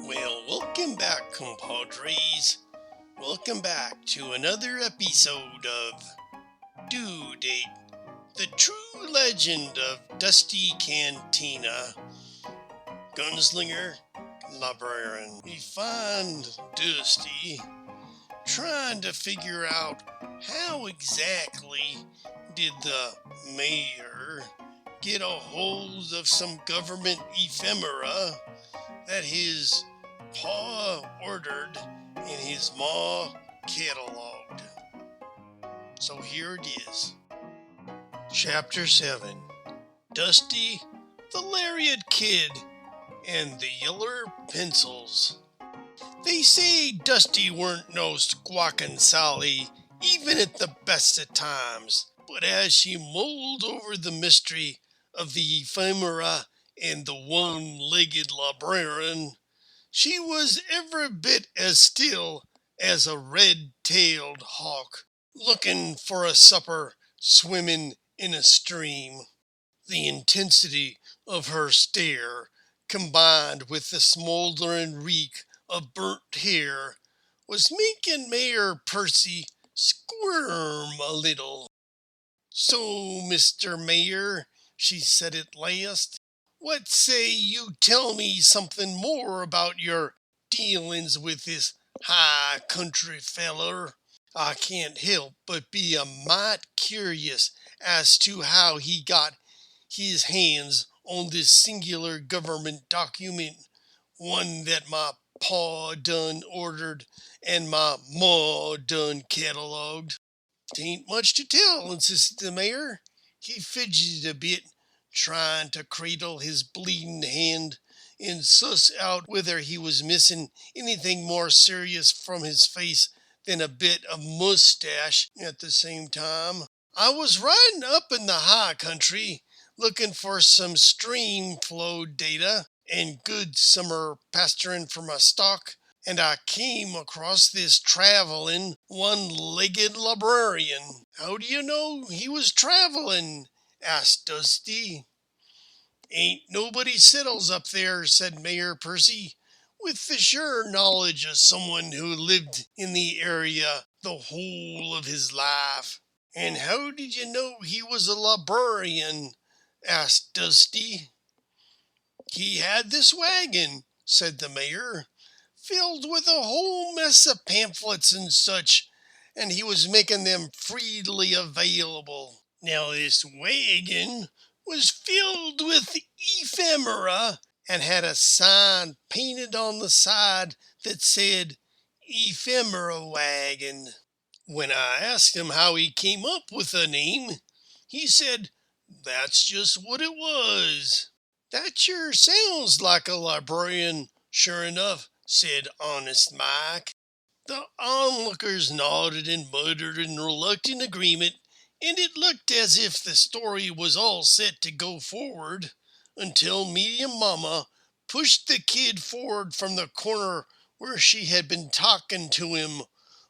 Well, welcome back, compadres. Welcome back to another episode of Due Date, the true legend of Dusty Cantina, gunslinger, librarian. We find Dusty trying to figure out how exactly did the mayor get a hold of some government ephemera that his pa ordered and his ma cataloged. So here it is. Chapter 7. Dusty, the Lariat Kid, and the Yeller Pencils. They say Dusty weren't no squawking Sally, even at the best of times, but as she mulled over the mystery of the ephemera and the one-legged librarian, she was every bit as still as a red-tailed hawk looking for a supper swimming in a stream. The intensity of her stare, combined with the smoldering reek of burnt hair, was making Mayor Percy squirm a little. "So, Mr. Mayor," she said at last, "what say you tell me something more about your dealings with this high country feller? I can't help but be a mite curious as to how he got his hands on this singular government document, one that my pa done ordered and my ma done cataloged." "'Tain't much to tell," insisted the mayor. He fidgeted a bit, trying to cradle his bleeding hand and suss out whether he was missing anything more serious from his face than a bit of mustache at the same time. "I was riding up in the high country, looking for some stream flow data and good summer pasturing for my stock, and I came across this traveling, one-legged librarian." "How do you know he was traveling?" asked Dusty. "Ain't nobody settles up there," said Mayor Percy, with the sure knowledge of someone who lived in the area the whole of his life. "And how did you know he was a librarian?" asked Dusty. "He had this wagon," said the mayor, "filled with a whole mess of pamphlets and such, and he was making them freely available. Now this wagon was filled with ephemera and had a sign painted on the side that said Ephemera Wagon. When I asked him how he came up with the name, he said that's just what it was." "That sure sounds like a librarian, sure enough," said Honest Mike. The onlookers nodded and muttered in reluctant agreement, and it looked as if the story was all set to go forward, until Medium Mama pushed the kid forward from the corner where she had been talking to him,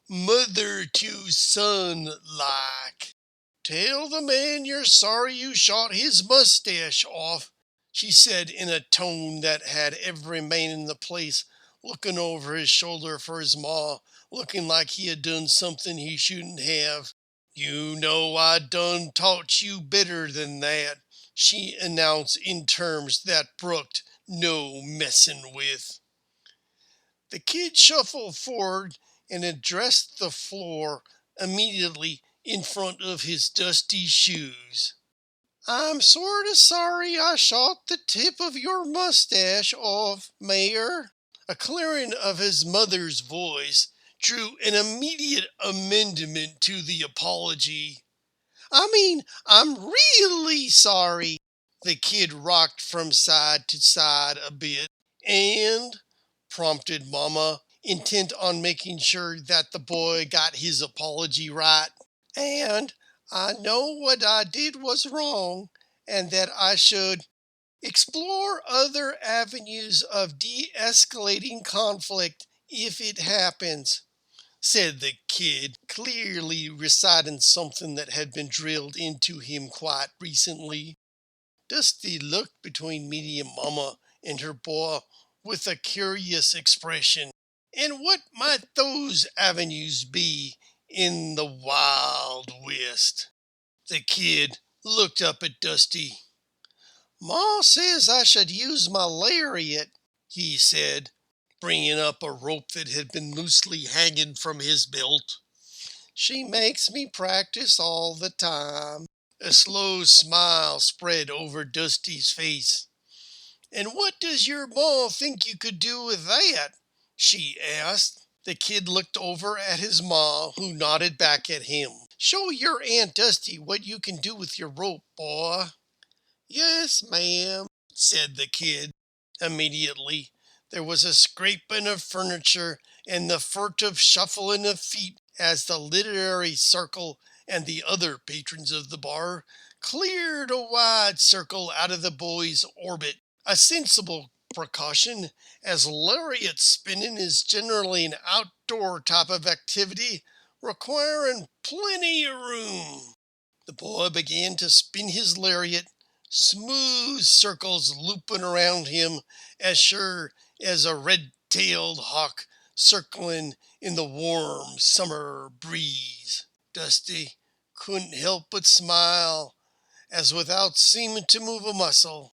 mother to son like. "Tell the man you're sorry you shot his mustache off," she said in a tone that had every man in the place looking over his shoulder for his ma, looking like he had done something he shouldn't have. "You know I done taught you better than that," she announced in terms that brooked no messing with. The kid shuffled forward and addressed the floor immediately in front of his dusty shoes. "I'm sort of sorry I shot the tip of your mustache off, Mayor." A clearing of his mother's voice drew an immediate amendment to the apology. "I mean, I'm really sorry." The kid rocked from side to side a bit. "And," prompted Mama, intent on making sure that the boy got his apology right, "and I know what I did was wrong, and that I should explore other avenues of de-escalating conflict if it happens," said the kid, clearly reciting something that had been drilled into him quite recently. Dusty looked between Medium Mama and her boy with a curious expression. And what might those avenues be in the Wild West? The kid looked up at Dusty. Ma says I should use my lariat, he said, bringing up a rope that had been loosely hanging from his belt. She makes me practice all the time. A slow smile spread over Dusty's face. And what does your ma think you could do with that? She asked. The kid looked over at his ma, who nodded back at him. Show your Aunt Dusty what you can do with your rope, boy. Yes, ma'am, said the kid. Immediately, there was a scraping of furniture and the furtive shuffling of feet as the literary circle and the other patrons of the bar cleared a wide circle out of the boy's orbit. A sensible precaution, as lariat spinning is generally an outdoor type of activity requiring plenty of room. The boy began to spin his lariat, smooth circles looping around him as sure as a red-tailed hawk circling in the warm summer breeze. Dusty couldn't help but smile, as without seeming to move a muscle,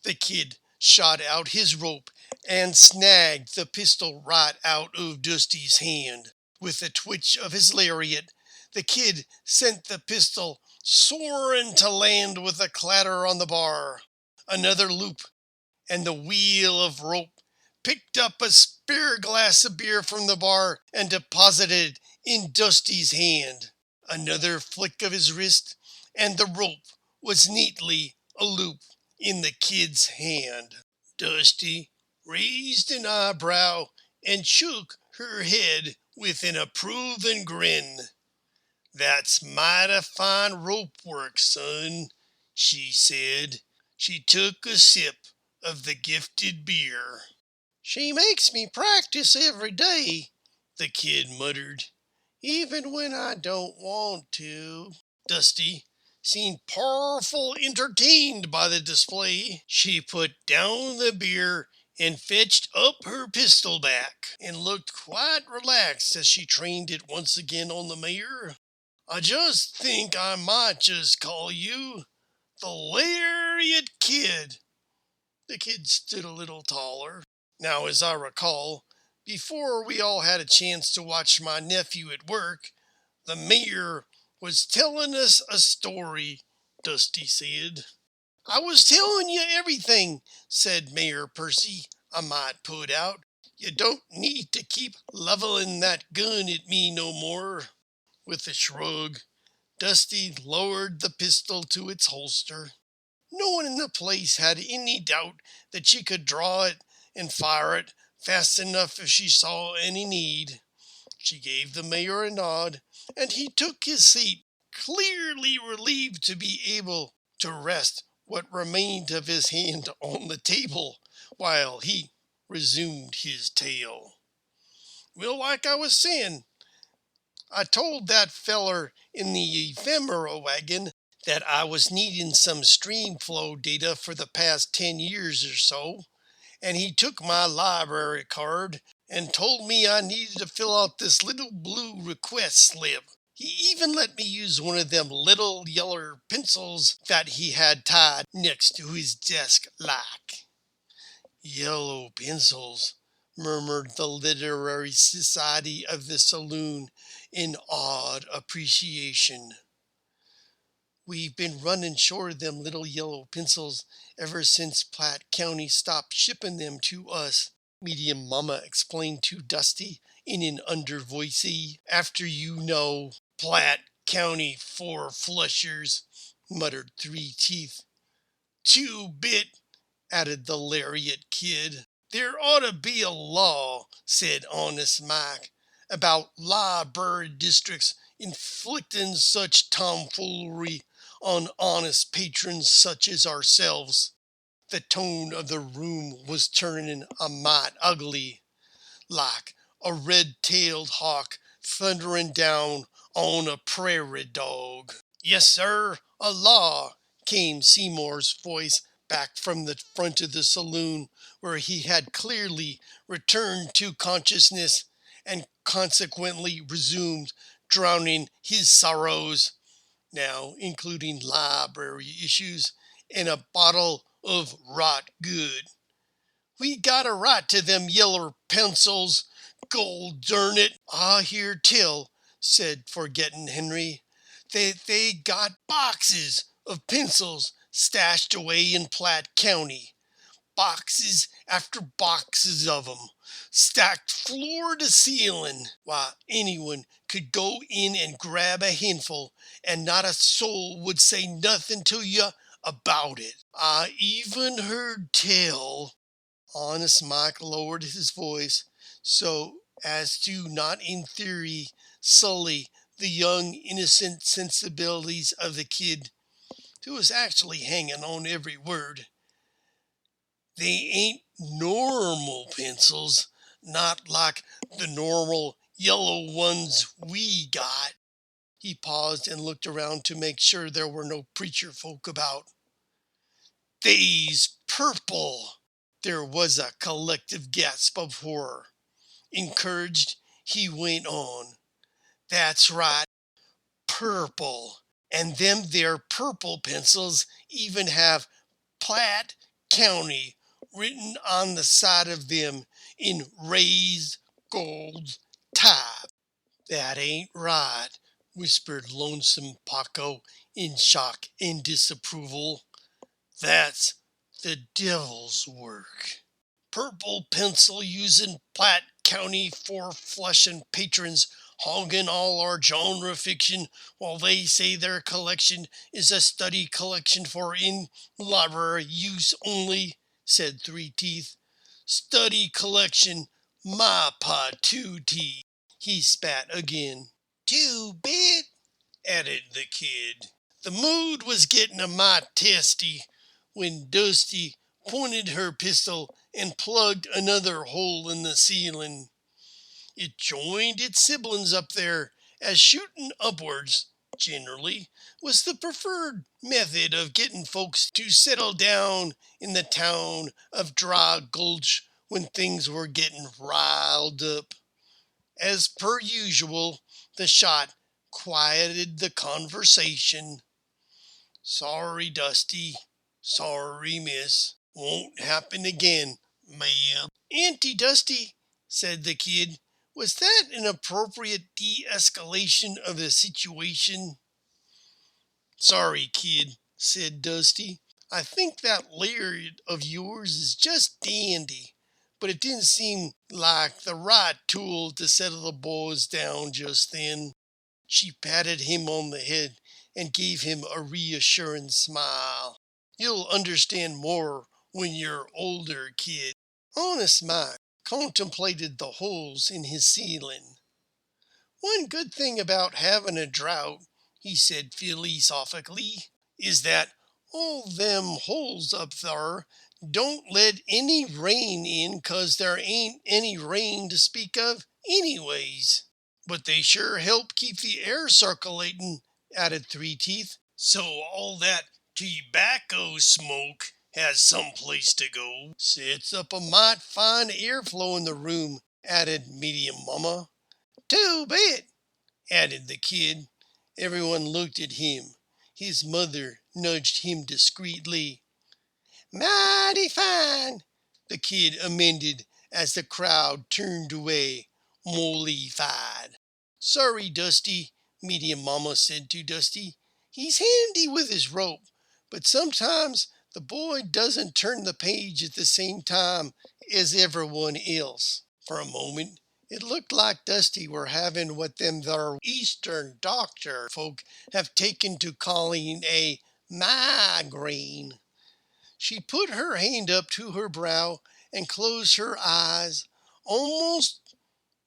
the kid shot out his rope and snagged the pistol right out of Dusty's hand. With a twitch of his lariat, the kid sent the pistol soaring to land with a clatter on the bar. Another loop, and the wheel of rope picked up a spare glass of beer from the bar and deposited in Dusty's hand. Another flick of his wrist, and the rope was neatly a loop in the kid's hand. Dusty raised an eyebrow and shook her head with an approving grin. That's mighty fine rope work, son, she said. She took a sip of the gifted beer. She makes me practice every day, the kid muttered, even when I don't want to. Dusty seemed powerful entertained by the display. She put down the beer and fetched up her pistol back and looked quite relaxed as she trained it once again on the mayor. I just think I might just call you the Lariat Kid. The kid stood a little taller. Now, as I recall, before we all had a chance to watch my nephew at work, the mayor was telling us a story, Dusty said. I was telling you everything, said Mayor Percy. I might put out. You don't need to keep leveling that gun at me no more. With a shrug, Dusty lowered the pistol to its holster. No one in the place had any doubt that she could draw it and fire it fast enough if she saw any need. She gave the mayor a nod, and he took his seat, clearly relieved to be able to rest what remained of his hand on the table while he resumed his tale. Well, like I was saying, I told that feller in the ephemera wagon that I was needing some stream flow data for the past 10 years or so, and he took my library card and told me I needed to fill out this little blue request slip. He even let me use one of them little yeller pencils that he had tied next to his desk like. Yellow pencils, murmured the literary society of the saloon in awed appreciation. We've been running short of them little yellow pencils ever since Platte County stopped shipping them to us, Medium Mama explained to Dusty in an undervoicey. After you know, Platte County four flushers, muttered Three Teeth. 2-bit, added the Lariat Kid. There ought to be a law, said Honest Mike, about library districts inflicting such tomfoolery on honest patrons such as ourselves. The tone of the room was turning a mite ugly, like a red-tailed hawk thundering down on a prairie dog. Yes, sir, a law, came Seymour's voice back from the front of the saloon, where he had clearly returned to consciousness and consequently resumed drowning his sorrows, now including library issues and a bottle of rot good. "We gotta write to them yeller pencils, gold dern it, I hear tell," said Forgetting Henry. They got boxes of pencils stashed away in Platte County. Boxes after boxes of 'em, stacked floor to ceiling. Why, anyone could go in and grab a handful, and not a soul would say nothing to you about it. I even heard tell." Honest Mike lowered his voice so as to not in theory sully the young innocent sensibilities of the kid, who was actually hanging on every word. "They ain't normal pencils, not like the normal yellow ones we got." He paused and looked around to make sure there were no preacher folk about. "They's purple." There was a collective gasp of horror. Encouraged, he went on. "That's right, purple. And them there purple pencils even have Platte County written on the side of them in raised gold type." "That ain't right," whispered Lonesome Paco in shock and disapproval. "That's the devil's work. Purple pencil using Platte County for flushing patrons, hogging all our genre fiction, while they say their collection is a study collection for in-library use only," said Three Teeth. "Study collection, my patootie." He spat again. "Too bad," added the kid. The mood was getting a mite testy when Dusty pointed her pistol and plugged another hole in the ceiling. It joined its siblings up there, as shooting upwards, generally, was the preferred method of getting folks to settle down in the town of Dry Gulch when things were getting riled up. As per usual, the shot quieted the conversation. "Sorry, Dusty. Sorry, miss. Won't happen again, ma'am." "Auntie Dusty," said the kid, "was that an appropriate de-escalation of the situation?" "Sorry, kid," said Dusty. "I think that lariat of yours is just dandy, but it didn't seem like the right tool to settle the boys down just then." She patted him on the head and gave him a reassuring smile. "You'll understand more when you're older, kid." Honest Mike contemplated the holes in his ceiling. "One good thing about having a drought," he said philosophically, "is that all them holes up thar don't let any rain in, 'cause there ain't any rain to speak of anyways." "But they sure help keep the air circulating," added Three Teeth. "So all that tobacco smoke has some place to go." "Sets up a mite fine airflow in the room," added Medium Mama. "Too bad," added the kid. Everyone looked at him. His mother nudged him discreetly. "Mighty fine," the kid amended as the crowd turned away, mollified. "Sorry, Dusty," Medium Mama said to Dusty. "He's handy with his rope, but sometimes the boy doesn't turn the page at the same time as everyone else." For a moment, it looked like Dusty were having what them thar Eastern doctor folk have taken to calling a migraine. She put her hand up to her brow and closed her eyes, almost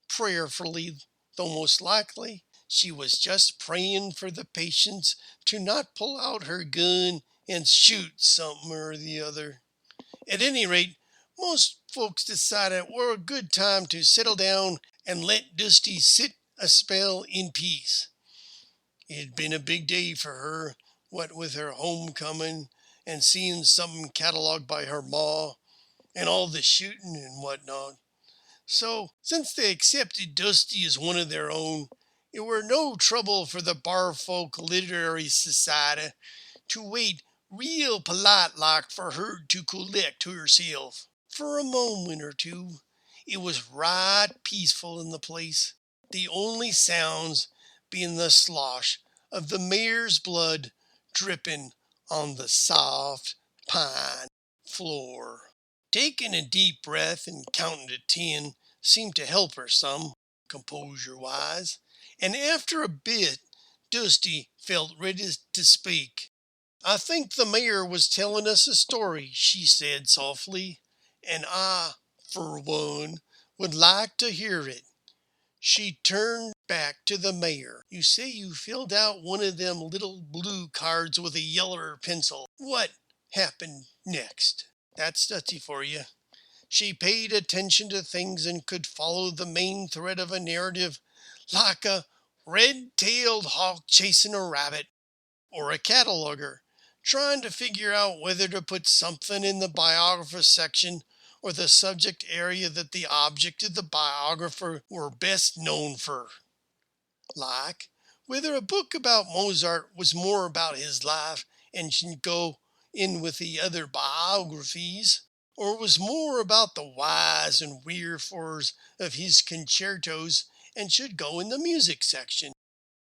prayerfully, though most likely she was just praying for the patients to not pull out her gun and shoot something or the other. At any rate, most folks decided it were a good time to settle down and let Dusty sit a spell in peace. It had been a big day for her, what with her homecoming and seeing something cataloged by her ma and all the shooting and whatnot. So, since they accepted Dusty as one of their own, it were no trouble for the Barfolk Literary Society to wait real polite like for her to collect herself. For a moment or two, it was right peaceful in the place, the only sounds being the slosh of the mayor's blood dripping on the soft pine floor. Taking a deep breath and counting to 10 seemed to help her some, composure-wise, and after a bit, Dusty felt ready to speak. "I think the mayor was telling us a story," she said softly, "and I, for one, would like to hear it." She turned back to the mayor. "You say you filled out one of them little blue cards with a yeller pencil. What happened next?" That's Dusty for you. She paid attention to things and could follow the main thread of a narrative like a red-tailed hawk chasing a rabbit, or a cataloger trying to figure out whether to put something in the biographer section or the subject area that the object of the biographer were best known for. Like whether a book about Mozart was more about his life and should go in with the other biographies, or was more about the whys and wherefores of his concertos and should go in the music section.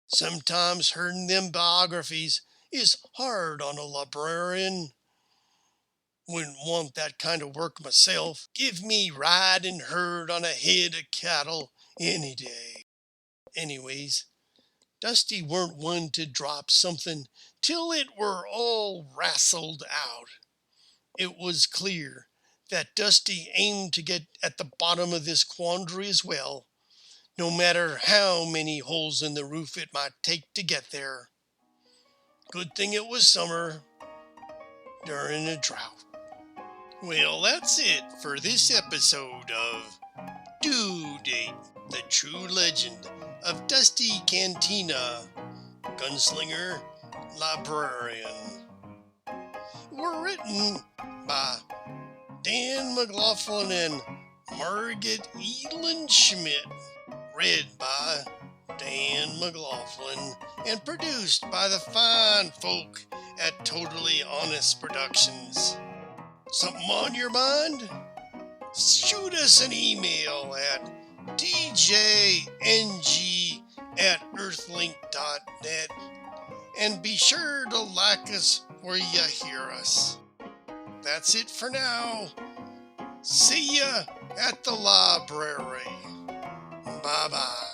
Sometimes herding them biographies is hard on a librarian. Wouldn't want that kind of work myself. Give me riding herd on a head of cattle any day. Anyways, Dusty weren't one to drop something till it were all wrastled out. It was clear that Dusty aimed to get at the bottom of this quandary as well, no matter how many holes in the roof it might take to get there. Good thing it was summer during a drought. Well, that's it for this episode of Due Date, the true legend of Dusty Cantina, gunslinger, librarian. Were written by Dan McLaughlin and Margaret Elin Schmidt. Read by Dan McLaughlin and produced by the fine folk at Totally Honest Productions. Something on your mind? Shoot us an email at djng@earthlink.net and be sure to like us where you hear us. That's it for now. See ya at the library. Bye-bye.